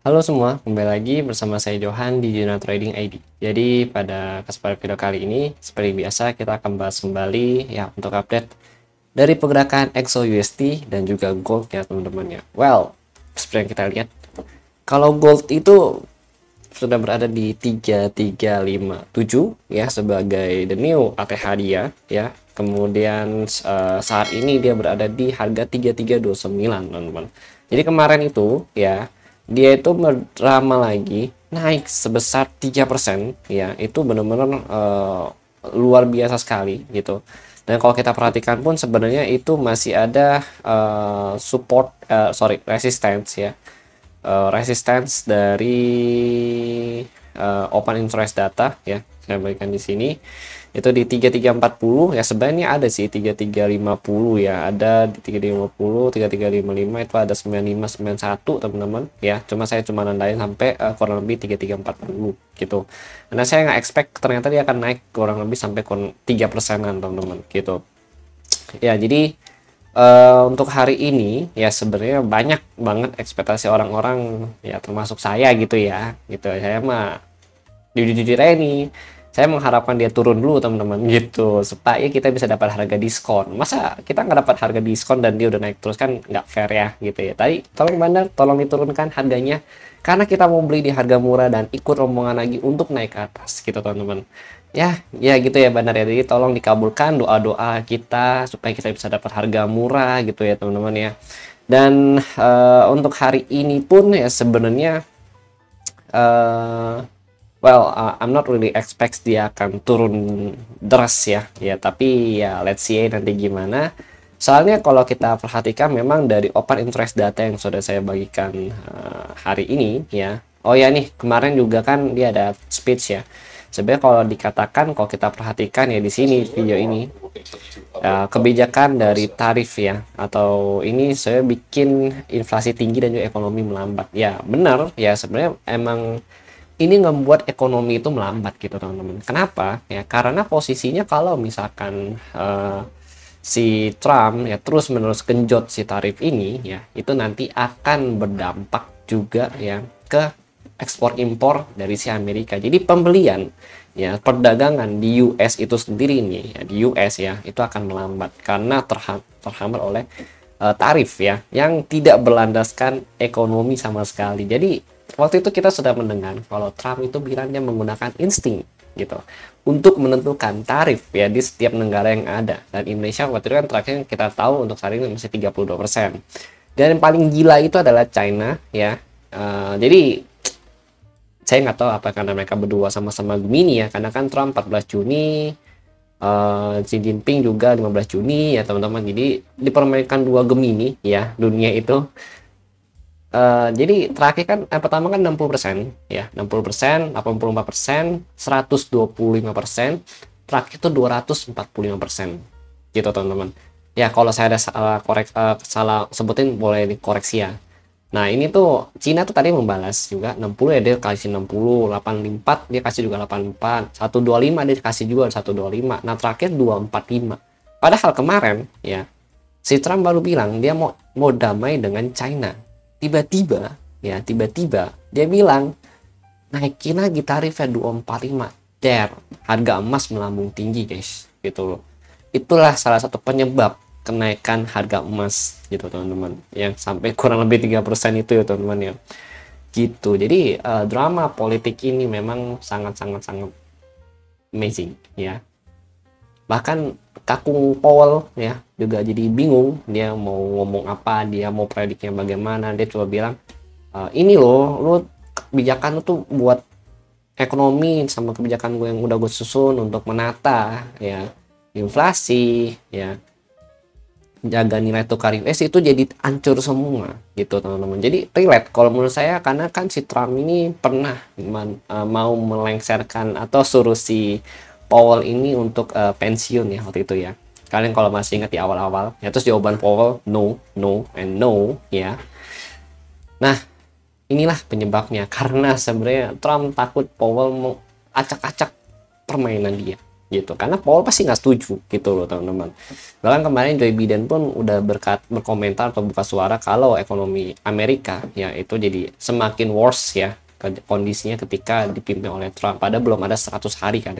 Halo semua, kembali lagi bersama saya Johan di Juna Trading ID. Jadi pada kesempatan video kali ini, seperti biasa kita akan bahas kembali ya untuk update dari pergerakan XOUSD dan juga gold ya teman-teman ya. Well, seperti yang kita lihat, kalau gold itu sudah berada di 3357 ya sebagai the new ATH dia ya. Kemudian saat ini dia berada di harga 3329 teman-teman. Jadi kemarin itu ya dia itu drama lagi naik sebesar 3% ya, itu benar-benar luar biasa sekali gitu. Dan kalau kita perhatikan pun sebenarnya itu masih ada resistance ya, resistance dari open interest data ya, saya berikan di sini itu di 3340 ya. Sebenarnya ada sih 3350 ya, ada di 3350, 3355, itu ada 9591 teman-teman ya. Cuma nandain sampai kurang lebih 3340 gitu, karena saya nggak expect ternyata dia akan naik kurang lebih sampai 3%-an teman-teman gitu ya. Jadi untuk hari ini ya sebenarnya banyak banget ekspektasi orang-orang ya, termasuk saya gitu ya, gitu. Saya mah jujur-jujur aja nih, saya mengharapkan dia turun dulu teman-teman gitu, supaya kita bisa dapat harga diskon. Masa kita nggak dapat harga diskon dan dia udah naik terus, kan nggak fair ya gitu ya. Tadi tolong bandar, tolong diturunkan harganya, karena kita mau beli di harga murah dan ikut rombongan lagi untuk naik ke atas gitu teman-teman. Ya gitu ya bandar ya. Jadi tolong dikabulkan doa-doa kita supaya kita bisa dapat harga murah gitu ya teman-teman ya. Dan untuk hari ini pun ya sebenarnya I'm not really expect dia akan turun deras ya. Ya, tapi ya let's see nanti gimana. Soalnya kalau kita perhatikan memang dari open interest data yang sudah saya bagikan hari ini ya. Oh ya nih, kemarin juga kan dia ada speech ya. Sebenarnya kalau dikatakan, kalau kita perhatikan ya di sini video ini, kebijakan dari tarif ya, atau ini saya bikin inflasi tinggi dan juga ekonomi melambat. Ya benar ya, sebenarnya emang ini membuat ekonomi itu melambat gitu teman-teman. Kenapa? Ya karena posisinya kalau misalkan si Trump ya terus menerus genjot si tarif ini ya, itu nanti akan berdampak juga ya ke ekspor impor dari si Amerika. Jadi pembelian ya, perdagangan di US itu sendiri nih ya, di US ya itu akan melambat karena terhambat oleh tarif ya yang tidak berlandaskan ekonomi sama sekali. Jadi waktu itu kita sudah mendengar kalau Trump itu bilangnya menggunakan insting gitu untuk menentukan tarif ya di setiap negara yang ada. Dan Indonesia waktu itu kan terakhir kita tahu untuk saat ini masih 32%. Dan yang paling gila itu adalah China ya. Jadi saya nggak tahu apa karena mereka berdua sama-sama Gemini ya, karena kan Trump 14 Juni, Xi Jinping juga 15 Juni ya teman-teman. Jadi dipermainkan dua Gemini ya dunia itu. Jadi terakhir kan pertama kan 60% ya, 60%, 84%, 125%, terakhir itu 245% gitu teman-teman. Ya kalau saya ada salah sebutin boleh dikoreksi ya. Nah ini tuh Cina tuh tadi membalas juga 60 ya, dia kasih 60, 84 dia kasih juga 84, 125 dia kasih juga 125. Nah terakhir 245. Padahal kemarin ya si Trump baru bilang dia mau damai dengan China. Tiba-tiba dia bilang naikin lagi tarifnya 245. Harga emas melambung tinggi guys gitu loh. Itulah salah satu penyebab kenaikan harga emas gitu teman-teman, yang sampai kurang lebih 3% itu ya teman-teman ya gitu. Jadi drama politik ini memang sangat amazing ya. Bahkan Kakung Powell ya juga jadi bingung dia mau ngomong apa, dia mau prediknya bagaimana. Dia coba bilang ini loh, lu kebijakan lu tuh buat ekonomi sama kebijakan gue yang udah gue susun untuk menata ya inflasi ya, jaga nilai tukar US itu jadi hancur semua gitu teman-teman. Jadi relate kalau menurut saya, karena kan si Trump ini pernah mau melengsarkan atau suruh si Powell ini untuk pensiun ya waktu itu ya. Kalian kalau masih ingat di awal-awal ya, terus jawaban Powell no, no, and no ya. Nah inilah penyebabnya, karena sebenarnya Trump takut Powell mau acak-acak permainan dia gitu, karena Powell pasti nggak setuju gitu loh teman-teman. Bahkan kemarin Joe Biden pun udah berkomentar atau buka suara kalau ekonomi Amerika ya itu jadi semakin worse ya kondisinya ketika dipimpin oleh Trump. Padahal belum ada 100 hari kan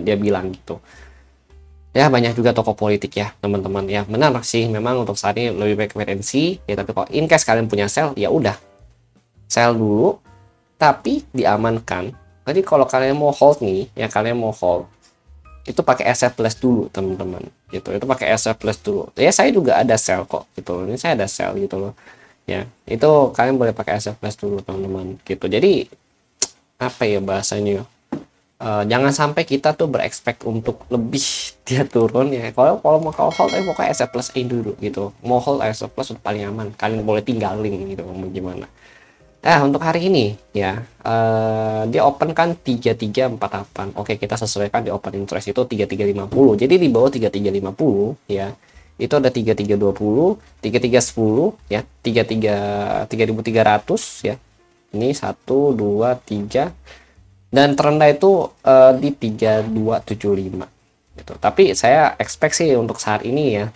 dia bilang gitu. Ya banyak juga tokoh politik ya teman-teman ya, menarik sih memang untuk saat ini lebih baik wait and see ya. Tapi kalau in case kalian punya sell ya udah sell dulu tapi diamankan. Jadi kalau kalian mau hold nih ya, kalian mau hold itu pakai SF plus dulu teman-teman gitu, itu pakai SF plus dulu ya. Saya juga ada sell kok gitu, ini saya ada sell gitu loh ya, itu kalian boleh pakai SF plus dulu teman-teman gitu. Jadi apa ya bahasanya, jangan sampai kita tuh berekspek untuk lebih dia turun ya. Kalau mau hold pokoknya SF plus aja dulu gitu, mau hold SF plus udah paling aman, kalian boleh tinggalin gitu mau gimana. Nah, untuk hari ini ya, dia open kan 3348. Oke, kita sesuaikan di open interest itu 3350. Jadi di bawah 3350 ya. Itu ada 3320, 3310 ya, 3300 ya. Ini 1 2 3 dan terendah itu di 3275 gitu. Tapi saya expect sih untuk saat ini ya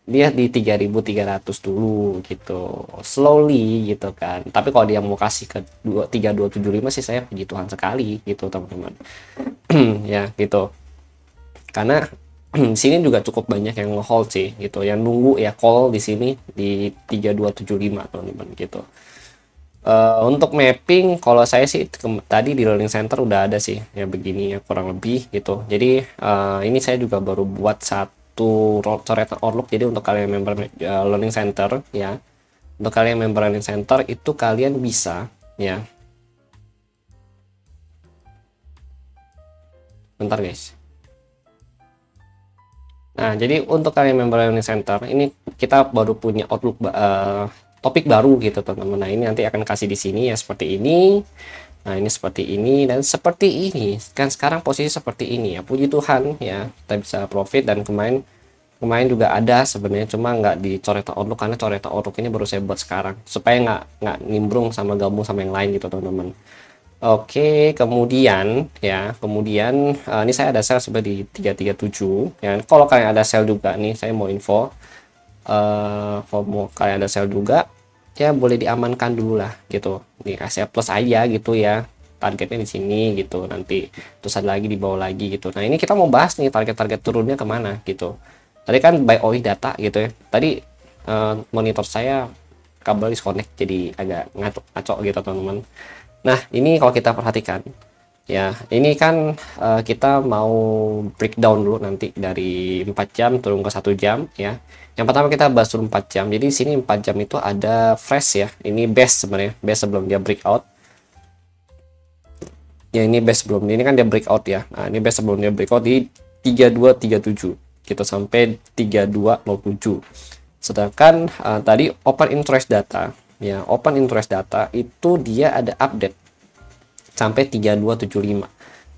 dia di 3300 dulu gitu, slowly gitu kan. Tapi kalau dia mau kasih ke 3275 sih saya puji Tuhan sekali gitu teman-teman. Ya gitu, karena di sini juga cukup banyak yang hold sih gitu, yang nunggu ya call di sini di 3275 teman-teman gitu. Untuk mapping kalau saya sih tadi di learning center udah ada sih ya begini ya kurang lebih gitu. Jadi ini saya juga baru buat coretan outlook. Jadi untuk kalian member learning center ya, untuk kalian member learning center itu kalian bisa ya, bentar guys. Nah jadi untuk kalian member learning center ini kita baru punya outlook topik baru gitu teman-teman. Nah ini nanti akan kasih di sini ya seperti ini. Nah ini seperti ini dan seperti ini kan, sekarang posisi seperti ini ya, puji Tuhan ya kita bisa profit. Dan kemarin juga ada sebenarnya, cuma nggak di coretan outlook karena coretan outlook ini baru saya buat sekarang supaya nggak nimbrung sama gabung sama yang lain gitu teman-teman. Oke, kemudian ya, ini saya ada sell sebenarnya di 337 ya. Kalau kalian ada sell juga nih, saya mau info kalau mau kalian ada sell juga ya boleh diamankan dulu lah gitu. Nih kasih plus aja gitu ya. Targetnya di sini gitu, nanti terus ada lagi di bawah lagi gitu. Nah, ini kita mau bahas nih target-target turunnya kemana gitu. Tadi kan by OI data gitu ya. Tadi monitor saya kabel disconnect jadi agak ngaco gitu teman-teman. Nah ini kalau kita perhatikan ya, ini kan kita mau breakdown dulu nanti dari 4 jam turun ke 1 jam ya. Yang pertama kita bahas dulu 4 jam. Jadi sini 4 jam itu ada fresh ya, ini best sebenarnya, best sebelum dia breakout ya. Ini best sebelum ini kan dia breakout ya. Nah ini best sebelum dia breakout di 3237 gitu sampai 3207. Sedangkan tadi open interest data ya, open interest data itu dia ada update sampai 3275.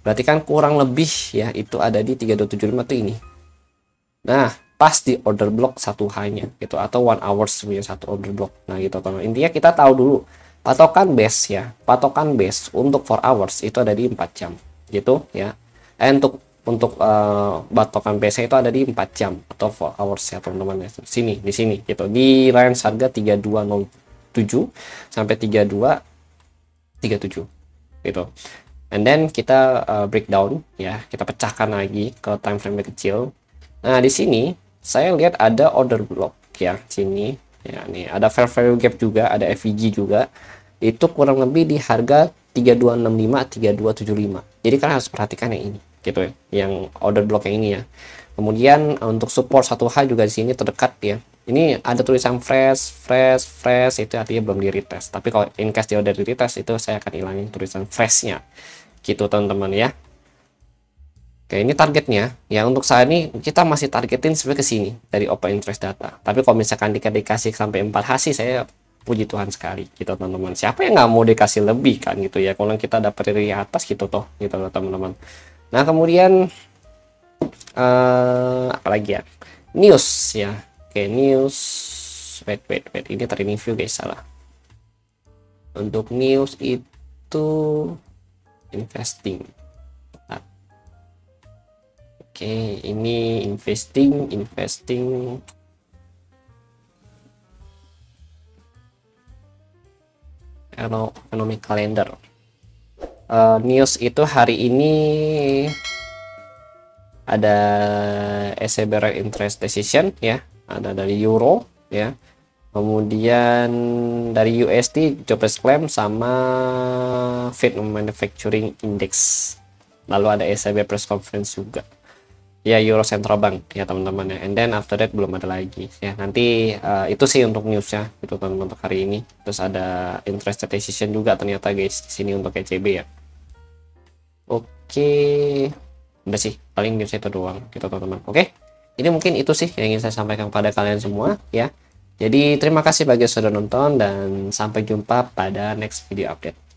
Berarti kan kurang lebih ya itu ada di 3275 tuh ini. Nah pas di order block satu hanya gitu, atau 1 hours punya satu order block. Nah gitu teman, intinya kita tahu dulu patokan base ya, patokan base untuk 4 hours itu ada di 4 jam gitu ya. Untuk patokan base itu ada di 4 jam atau 4 hours ya teman-teman ya. Di sini gitu di range harga 3207 sampai 3237 gitu. And then kita breakdown ya, kita pecahkan lagi ke time frame kecil. Nah di sini saya lihat ada order block ya sini ya, nih ada fair value gap juga, ada FVG juga, itu kurang lebih di harga 3265 3275. Jadi kalian harus perhatikan yang ini gitu ya, yang order block yang ini ya. Kemudian untuk support 1H juga di sini terdekat ya. Ini ada tulisan fresh itu artinya belum di retest. Tapi kalau in case dia udah di retest itu saya akan hilangin tulisan freshnya gitu teman-teman ya. Oke, ini targetnya ya. Untuk saat ini kita masih targetin sebenarnya ke sini dari open interest data. Tapi kalau misalkan dikasih sampai 4H sih saya puji Tuhan sekali gitu teman-teman. Siapa yang nggak mau dikasih lebih kan gitu ya, kalau kita dapat dari atas gitu toh gitu loh teman-teman. Nah kemudian apalagi ya, news ya. Oke, news, wait, ini trading view guys, salah. Untuk news itu investing. Oke, ini investing economic calendar. News itu hari ini ada ECB rate interest decision ya, ada dari Euro ya, kemudian dari USD jobless claim sama Fed manufacturing index, lalu ada ECB press conference juga ya, Euro Central Bank ya teman-teman ya, and then after that belum ada lagi ya. Nanti itu sih untuk newsnya itu teman-teman untuk hari ini. Terus ada interest rate decision juga ternyata guys di sini untuk ECB ya. Oke, udah sih paling news itu doang gitu teman-teman. Oke, ini mungkin itu sih yang ingin saya sampaikan pada kalian semua ya. Jadi terima kasih bagi yang sudah nonton dan sampai jumpa pada next video update.